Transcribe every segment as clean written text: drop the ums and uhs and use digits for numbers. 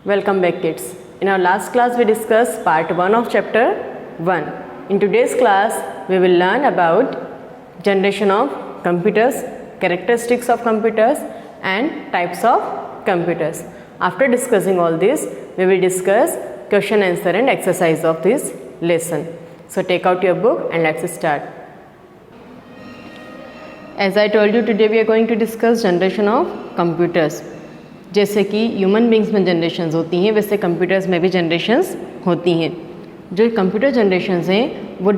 Welcome back, kids. In our last class we discussed part 1 of chapter 1. In today's class we will learn about generation of computers, characteristics of computers and types of computers. After discussing all this, we will discuss question, answer and exercise of this lesson. So take out your book and let's start. As I told you, today we are going to discuss generation of computers. जैसे कि human beings में generations होती हैं, वैसे computers में भी generations होती हैं. जो कंप्यूटर जनरेशन्स हैं वो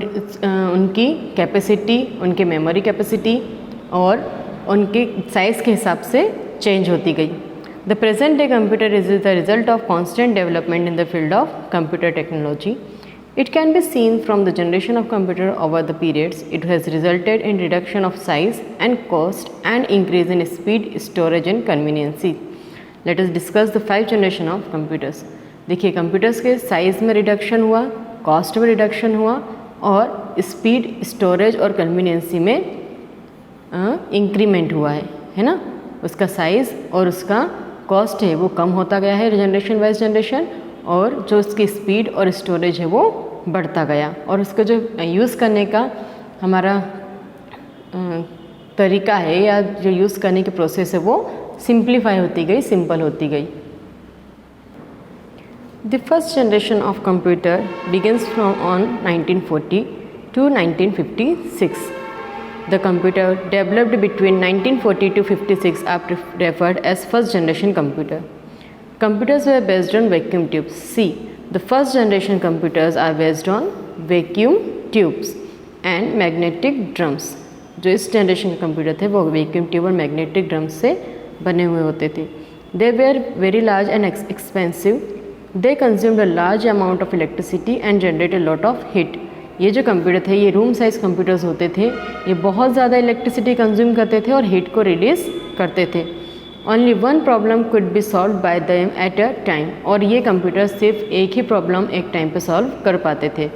उनकी कैपेसिटी, उनके मेमोरी कैपेसिटी और उनके साइज़ के हिसाब से चेंज होती गई. The present day computer is the result of constant development in the field of computer technology. It can be seen from the generation of computer over the periods. It has resulted in reduction of size and cost and increase in speed, storage and convenience. Let us discuss the 5 generation of computers. देखिए computers के size में reduction हुआ, cost में reduction हुआ और speed, storage और conveniences में increment हुआ है ना. उसका साइज़ और उसका कॉस्ट है वो कम होता गया है जनरेशन वाइज जनरेशन, और जो उसकी स्पीड और स्टोरेज है वो बढ़ता गया, और उसका जो यूज़ करने का हमारा तरीका है या जो यूज़ करने की प्रोसेस है वो सिंप्लीफाई होती गई, सिंपल होती गई. The first generation of computer begins from on 1940 to 1956. The computer developed between 1940 to 56 are referred as first generation computer. Computers were based on vacuum tubes. See, the first generation computers are based on vacuum tubes and magnetic drums. जो इस generation के computer थे वो vacuum tube और magnetic drums से बने हुए होते थे. They were very large and expensive. They consumed a large amount of electricity and generate a lot of heat. ये जो कंप्यूटर थे ये रूम साइज कंप्यूटर्स होते थे. ये बहुत ज़्यादा इलेक्ट्रिसिटी कंज्यूम करते थे और हीट को रिलीज करते थे. Only one problem could be solved by them at a time. और ये कंप्यूटर सिर्फ एक ही प्रॉब्लम एक टाइम पे सॉल्व कर पाते थे.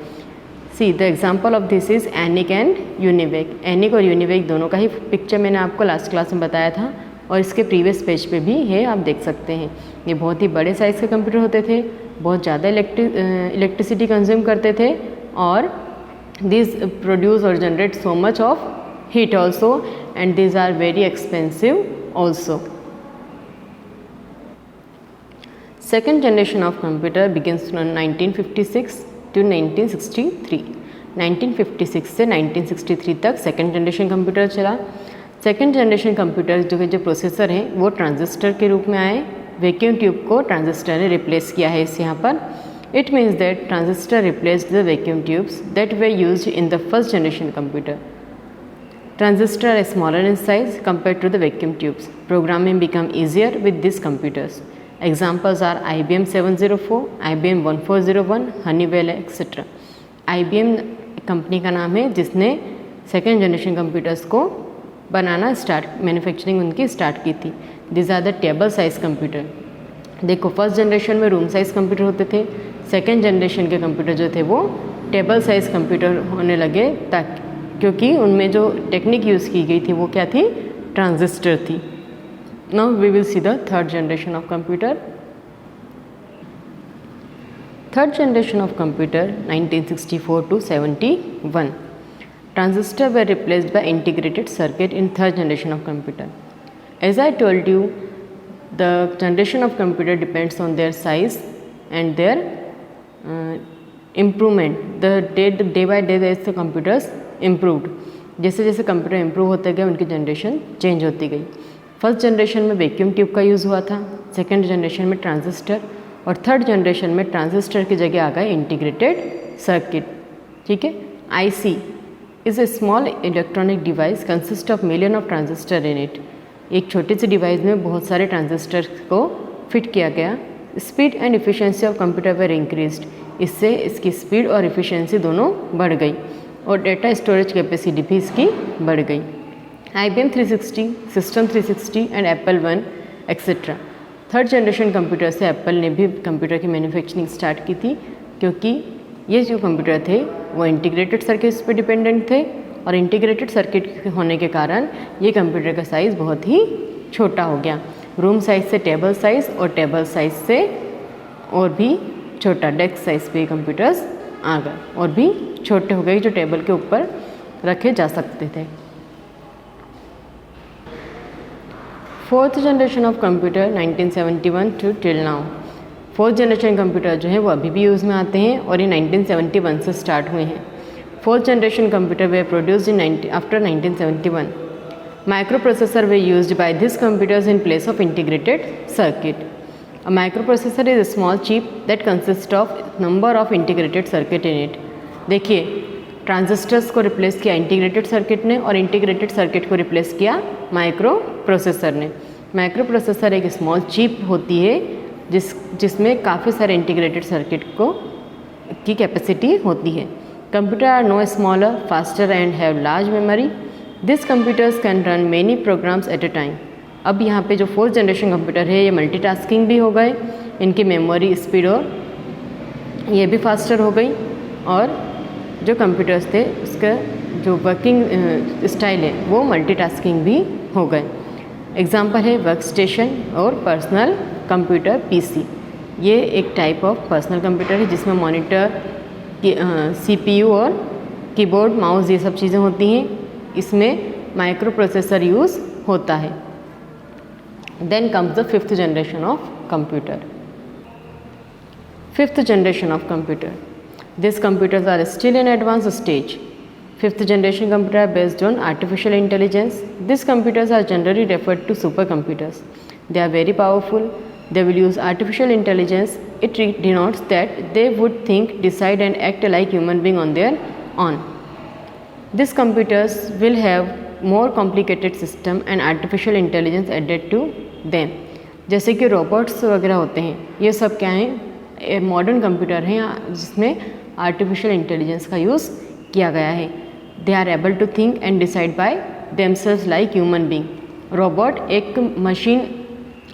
See the example of this is ENIAC and UNIVAC. ENIAC और यूनिवेक दोनों का ही पिक्चर मैंने आपको लास्ट क्लास में बताया था और इसके प्रीवियस पेज पे भी है, आप देख सकते हैं. ये बहुत ही बड़े साइज़ के कंप्यूटर होते थे, बहुत ज़्यादा इलेक्ट्रिसिटी कंज्यूम करते थे और दिस प्रोड्यूस और generate so much of heat also and this are very expensive also. Second generation of computer begins from 1956 to 1963. 1956 से 1963 तक सेकेंड जनरेशन कंप्यूटर चला. सेकेंड जनरेशन कंप्यूटर जो प्रोसेसर हैं वो ट्रांजिस्टर के रूप में आए. वैक्यूम ट्यूब को ट्रांजिस्टर ने रिप्लेस किया है इस यहाँ पर. It means that transistor replaced the vacuum tubes that way used in the first generation computer. Transistors are smaller in size compared to the vacuum tubes. Programming become easier with these computers. Examples are IBM 704, IBM 1401, Honeywell etc. IBM company का नाम है जिसने second generation computers को बनाना manufacturing उनकी start की थी. This are the table size computer. देखो first generation में रूम साइज कंप्यूटर होते थे. सेकेंड जनरेशन के कंप्यूटर जो थे वो टेबल साइज कंप्यूटर होने लगे ताकि क्योंकि उनमें जो टेक्निक यूज़ की गई थी वो क्या थी, ट्रांजिस्टर थी. Now we will see the third generation of computer. Third generation of computer 1964 to 71. Transistor were replaced by integrated circuit in third generation of computer. As I told you, the generation of computer depends on their size and their improvement. The day by day the computers improved. जैसे जैसे computer improve होते गए उनकी generation change होती गई. First generation में vacuum tube का use हुआ था, सेकेंड जनरेशन में ट्रांजिस्टर और थर्ड जनरेशन में ट्रांजिस्टर की जगह आ गए इंटीग्रेटेड सर्किट. ठीक है. IC is a small electronic device consist of million of transistor in it. एक छोटी सी डिवाइस में बहुत सारे ट्रांजिस्टर को फिट किया गया. Speed and efficiency of computer were increased. इससे इसकी स्पीड और इफिशियंसी दोनों बढ़ गई और डेटा स्टोरेज कैपेसिटी भी इसकी बढ़ गई. IBM 360, system 360 and Apple 1 etcetera. Third generation computer से एप्पल ने भी कंप्यूटर की मैन्युफैक्चरिंग स्टार्ट की थी क्योंकि ये जो कंप्यूटर थे वो इंटीग्रेटेड सर्किट्स पे डिपेंडेंट थे और इंटीग्रेटेड सर्किट होने के कारण ये कंप्यूटर का साइज़ बहुत ही छोटा हो गया. रूम साइज़ से टेबल साइज़ और टेबल साइज़ से और भी छोटा, डेस्क साइज पे कंप्यूटर्स आ गए और भी छोटे हो गए जो टेबल के ऊपर रखे जा सकते थे। Fourth generation of computer 1971 to till now. Fourth generation computer जो है वो अभी भी यूज़ में आते हैं और ये 1971 से स्टार्ट हुए हैं। Fourth generation computer way produced in after 1971। Microprocessor way used by this computers in place of integrated circuit. A microprocessor is a small chip that consists of number of integrated circuit in it। देखिए, transistors को replace किया integrated circuit ने और integrated circuit को replace किया micro processor ने। Micro processor एक small chip होती है जिसमें काफ़ी सारे इंटीग्रेटेड सर्किट की कैपेसिटी होती है। Computer are no smaller, faster and have large memory. This computers can run many programs at a time. अब यहाँ पे जो फोर्थ जनरेशन कंप्यूटर है ये मल्टीटास्किंग भी हो गए, इनकी मेमोरी स्पीड और ये भी फास्टर हो गई, और जो कंप्यूटर्स थे उसका जो वर्किंग स्टाइल है वो मल्टीटास्किंग भी हो गए। एग्जांपल है वर्क स्टेशन और पर्सनल कंप्यूटर पीसी। ये एक टाइप ऑफ पर्सनल कंप्यूटर है जिसमें मॉनिटर, सीपीयू और कीबोर्ड, माउस ये सब चीज़ें होती हैं। इसमें माइक्रो प्रोसेसर यूज़ होता है। Then comes the fifth generation of computer. Fifth generation of computer, this computers are still in advance stage. Fifth generation computer are based on artificial intelligence. These computers are generally referred to supercomputers. They are very powerful. They will use artificial intelligence. It denotes that they would think, decide and act like human being on their own. These computers will have more complicated system and artificial intelligence added to them. जैसे कि robots वगैरह होते हैं, ये सब क्या हैं, modern computer हैं जिसमें आर्टिफिशियल इंटेलिजेंस का यूज़ किया गया है। They are able to think and decide by themselves like human being. Robot एक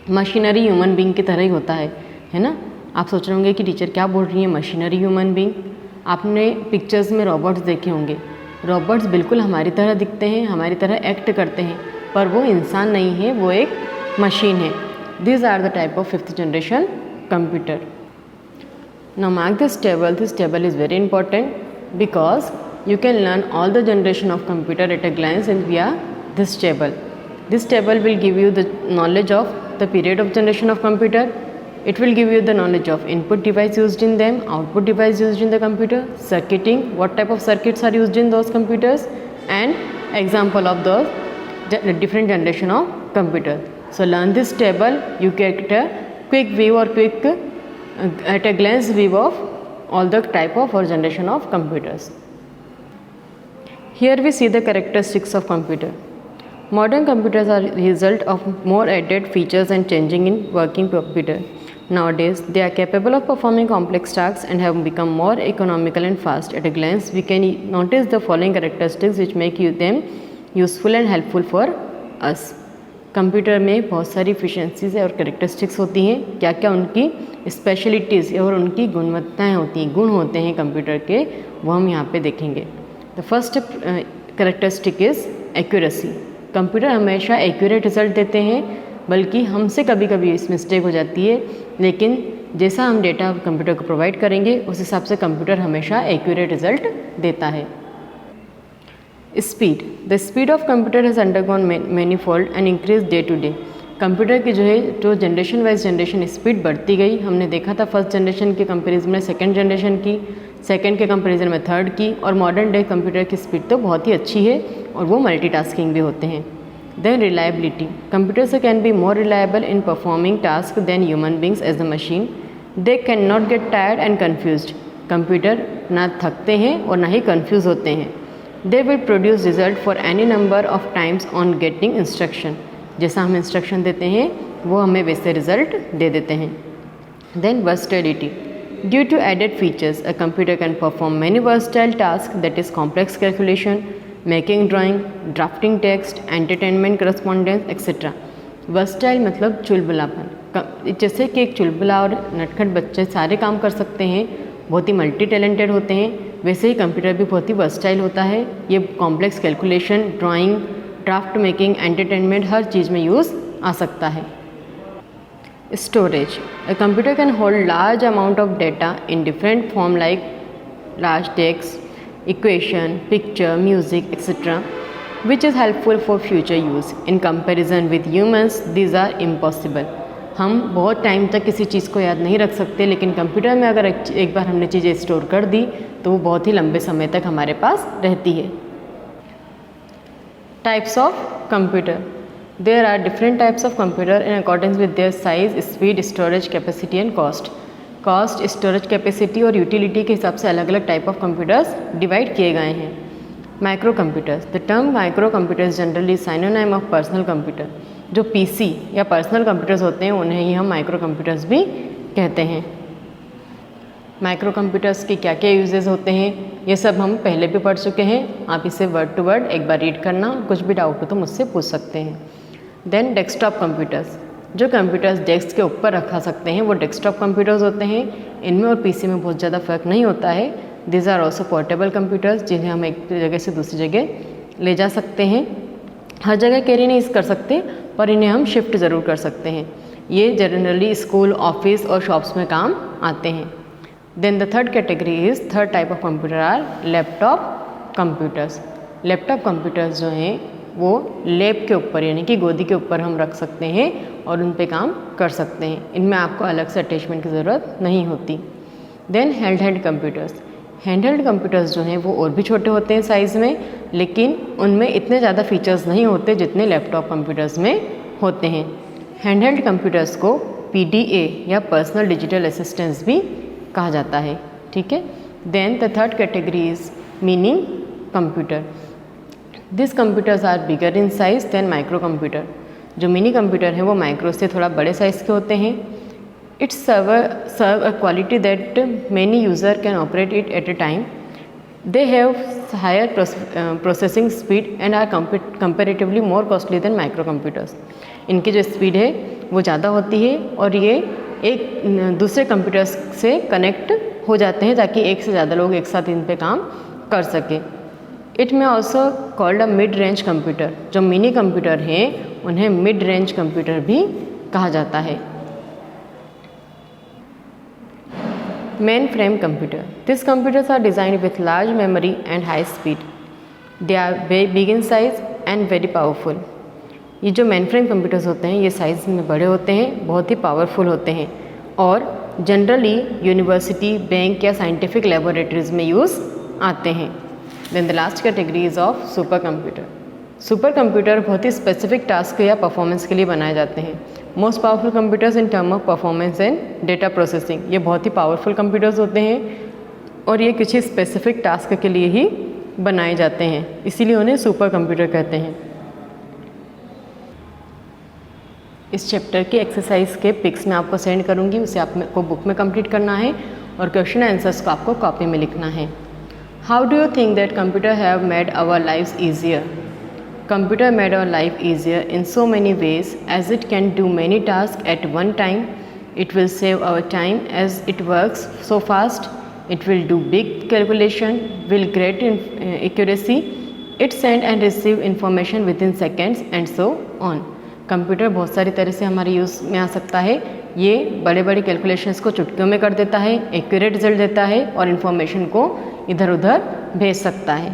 मशीनरी ह्यूमन बींग की तरह ही होता है ना। आप सोच रहे होंगे कि टीचर क्या बोल रही है, मशीनरी ह्यूमन बींग। आपने पिक्चर्स में रोबोट्स देखे होंगे, रोबोट्स बिल्कुल हमारी तरह दिखते हैं, हमारी तरह एक्ट करते हैं, पर वो इंसान नहीं है, वो एक मशीन है। These are the type of fifth generation computer. Now mark this table. This table is very important because you can learn all the generation of computer at a glance and via this table. This table will give you the knowledge of the period of generation of computer. It will give you the knowledge of input device used in them, output device used in the computer, circuiting, what type of circuits are used in those computers, and example of those different generation of computer. So learn this table, you get a quick view or at a glance view of all the type of or generation of computers. Here we see the characteristics of computer. Modern computers are result of more added features and changing in working computer. Nowadays, they are capable of performing complex tasks and have become more economical and fast. At a glance, we can notice the following characteristics which make them useful and helpful for us. Computer में बहुत सारी इफिशिएंसीज और characteristics होती हैं। क्या क्या उनकी specialities और उनकी गुणवत्ताएं होती हैं, गुण होते हैं कंप्यूटर के, वो हम यहाँ पे देखेंगे। The first characteristic is accuracy. Computer हमेशा एक्यूरेट रिजल्ट देते हैं, बल्कि हमसे कभी कभी इस मिस्टेक हो जाती है, लेकिन जैसा हम डेटा कंप्यूटर को प्रोवाइड करेंगे उस हिसाब से कंप्यूटर हमेशा एक्यूरेट रिजल्ट देता है। Speed, the speed of computer has undergone manifold and increase day to day. Computer की जो जनरेशन वाइज जनरेशन स्पीड बढ़ती गई। हमने देखा था फर्स्ट जनरेशन के कंपेरिजन में सेकंड जनरेशन की, सेकंड के कंपेरिजन में थर्ड की, और मॉडर्न डे कंप्यूटर की स्पीड तो बहुत ही अच्छी है और वो मल्टीटास्किंग भी होते हैं। Then reliability, computers can be more reliable in performing task than human beings as the machine. They can not get tired and confused. Computer ना थकते हैं और ना ही कन्फ्यूज़ होते हैं। They will produce result for any number of times on getting instruction. जैसा हम instruction देते हैं वो हमें वैसे रिजल्ट दे देते हैं। Then versatility. Due to added features, a computer can perform many versatile tasks, that is complex calculation, making drawing, drafting text, entertainment, correspondence, etc. Versatile मतलब चुलबुलापन। जैसे कि एक चुलबुला और नटखट बच्चे सारे काम कर सकते हैं, बहुत ही मल्टी टैलेंटेड होते हैं, वैसे ही कंप्यूटर भी बहुत ही वर्सटाइल होता है। ये complex calculation, drawing, draft making, entertainment हर चीज़ में यूज़ आ सकता है। Storage. A computer can hold large amount of data in different form like large text, equation, picture, music, etc., which is helpful for future use. In comparison with humans, these are impossible. हम बहुत time तक किसी चीज़ को याद नहीं रख सकते, लेकिन कंप्यूटर में अगर एक बार हमने चीज़ें स्टोर कर दी तो वो बहुत ही लंबे समय तक हमारे पास रहती है. Types of computer. There are different types of computer in accordance with their size, speed, storage capacity and cost. Cost, storage capacity और utility के हिसाब से अलग अलग type of computers divide किए गए हैं. Micro computers. The term micro computer is generally synonym of personal computer. जो PC या personal computers होते हैं उन्हें ही हम micro computers भी कहते हैं. माइक्रो कंप्यूटर्स के क्या क्या यूजेस होते हैं ये सब हम पहले भी पढ़ चुके हैं. आप इसे वर्ड टू वर्ड एक बार रीड करना, कुछ भी डाउट हो तो मुझसे पूछ सकते हैं. Then desktop computers. जो कंप्यूटर्स डेस्क के ऊपर रखा सकते हैं वो डेस्कटॉप कंप्यूटर्स होते हैं. इनमें और पीसी में बहुत ज़्यादा फ़र्क नहीं होता है. This are also portable computers, जिन्हें हम एक जगह से दूसरी जगह ले जा सकते हैं. हर जगह कैरी नहीं कर सकते, पर इन्हें हम शिफ्ट ज़रूर कर सकते हैं. ये जनरली स्कूल, ऑफिस और शॉप्स में काम आते हैं. Then the third category is, third type of computer are laptop computers. Laptop computers जो हैं वो लैप के ऊपर यानी कि गोदी के ऊपर हम रख सकते हैं और उन पे काम कर सकते हैं. इनमें आपको अलग से अटैचमेंट की ज़रूरत नहीं होती. Then hand computers. Hand computers जो हैं वो और भी छोटे होते हैं साइज़ में, लेकिन उनमें इतने ज़्यादा फीचर्स नहीं होते जितने लैपटॉप कंप्यूटर्स में होते हैं. हैंड कंप्यूटर्स को PDA या पर्सनल डिजिटल असिस्टेंस भी कहा जाता है. ठीक है. Then the third category is mini computer. This computers are bigger in size than micro computer. जो मिनी कंप्यूटर है वो माइक्रो से थोड़ा बड़े साइज़ के होते हैं. It's serve a quality that many user can operate it at a time. They have higher processing speed and are comparatively more costly than micro computers. इनकी जो स्पीड है वो ज़्यादा होती है और ये एक दूसरे कंप्यूटर्स से कनेक्ट हो जाते हैं ताकि एक से ज़्यादा लोग एक साथ इन पे काम कर सकें. It may also called a mid range computer. जो मिनी कंप्यूटर हैं उन्हें मिड रेंज कंप्यूटर भी कहा जाता है. Main frame computer. This computers are designed with large memory and high speed. They are very big in size and very powerful. ये जो main frame computers होते हैं ये साइज़ में बड़े होते हैं, बहुत ही पावरफुल होते हैं और जनरली यूनिवर्सिटी, बैंक या साइंटिफिक लेबोरेटरीज में यूज़ आते हैं. Then the last category is of super computer. Super computer बहुत ही स्पेसिफिक टास्क या परफॉर्मेंस के लिए बनाए जाते हैं. Most powerful computers in term of performance and data processing. ये बहुत ही पावरफुल कंप्यूटर्स होते हैं और ये किसी स्पेसिफिक टास्क के लिए ही बनाए जाते हैं, इसीलिए उन्हें सुपर कंप्यूटर कहते हैं. इस चैप्टर की एक्सरसाइज के पिक्स मैं आपको सेंड करूंगी, उसे आपको बुक में कंप्लीट करना है और क्वेश्चन आंसर्स को आपको कॉपी में लिखना है. How do you think that computer have made our lives easier? Computer made our life easier in so many ways as it can do many task at one time. It will save our time as it works so fast. It will do big calculation, will great accuracy. It send and receive information within seconds and so on. Computer बहुत सारी तरह से हमारे use में आ सकता है. ये बड़े बड़े कैलकुलेशंस को चुटकियों में कर देता है, एक्यूरेट रिजल्ट देता है और इन्फॉर्मेशन को इधर उधर भेज सकता है.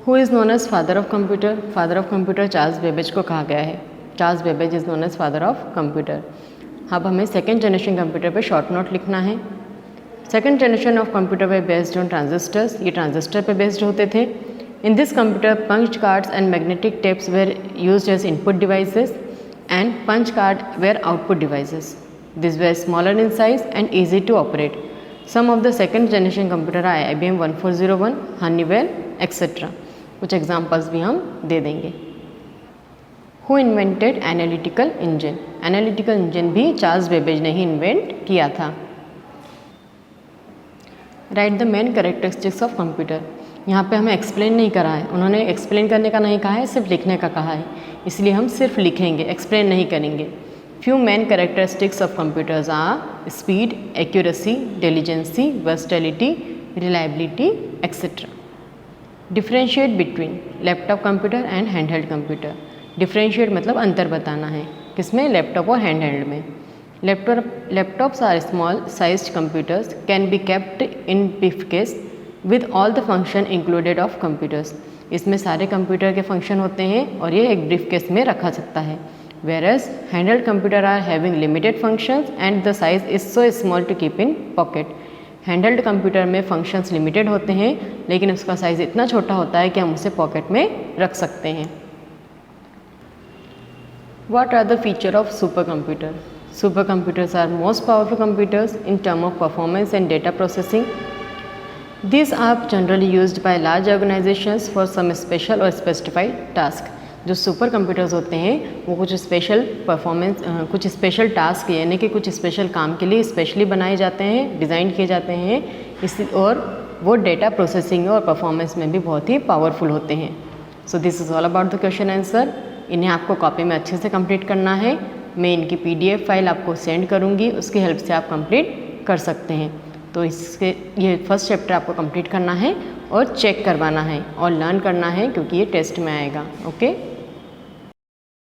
Who is known as father of computer? Father of computer Charles Babbage को कहा गया है. Charles Babbage is known as father of computer. अब हमें सेकेंड जनरेशन कंप्यूटर पे शॉर्ट नोट लिखना है. सेकेंड जनरेशन ऑफ कंप्यूटर पे बेस्ड ऑन ट्रांजिस्टर्स. ये ट्रांजिस्टर पे बेस्ड होते थे. In this computer, punch cards and magnetic tapes were used as input devices and punch card were output devices. These were smaller in size and easy to operate. Some of the second generation computer are IBM 1401, Honeywell, etc. कुछ examples भी हम दे देंगे. Who invented analytical engine? Analytical engine भी Charles Babbage ने ही invent किया था. Write the main characteristics of computer. यहाँ पे हमें एक्सप्लेन नहीं करा है, उन्होंने एक्सप्लेन करने का नहीं कहा है, सिर्फ लिखने का कहा है, इसलिए हम सिर्फ लिखेंगे, एक्सप्लेन नहीं करेंगे. Few main characteristics of computers are speed, accuracy, diligence, versatility, reliability etcetera. Differentiate between laptop computer and handheld computer. Differentiate मतलब अंतर बताना है, किसमें? लैपटॉप और हैंड हेल्ड में। Laptops are small sized computers can be kept in briefcase with all the function included of computers. इसमें सारे computer के फंक्शन होते हैं और ये एक ब्रीफकेस में रखा सकता है। Whereas handheld computer are having limited functions and the size is so small to keep in pocket. Handled computer में फंक्शंस लिमिटेड होते हैं लेकिन उसका साइज़ इतना छोटा होता है कि हम उसे पॉकेट में रख सकते हैं। What are the features of supercomputer? Supercomputers are most powerful computers in terms of performance and data processing. These are generally used by large organizations for some special or specified task. जो super computers होते हैं वो कुछ special performance कुछ special task यानी कि कुछ special काम के लिए स्पेशली बनाए जाते हैं, डिज़ाइन किए जाते हैं और वो डेटा प्रोसेसिंग और परफॉर्मेंस में भी बहुत ही पावरफुल होते हैं। So this is all about the question answer. इन्हें आपको कॉपी में अच्छे से कंप्लीट करना है। मैं इनकी PDF फाइल आपको सेंड करूँगी, उसकी हेल्प से आप कंप्लीट कर सकते हैं। तो इसके ये फर्स्ट चैप्टर आपको कंप्लीट करना है और चेक करवाना है और लर्न करना है क्योंकि ये टेस्ट में आएगा। ओके।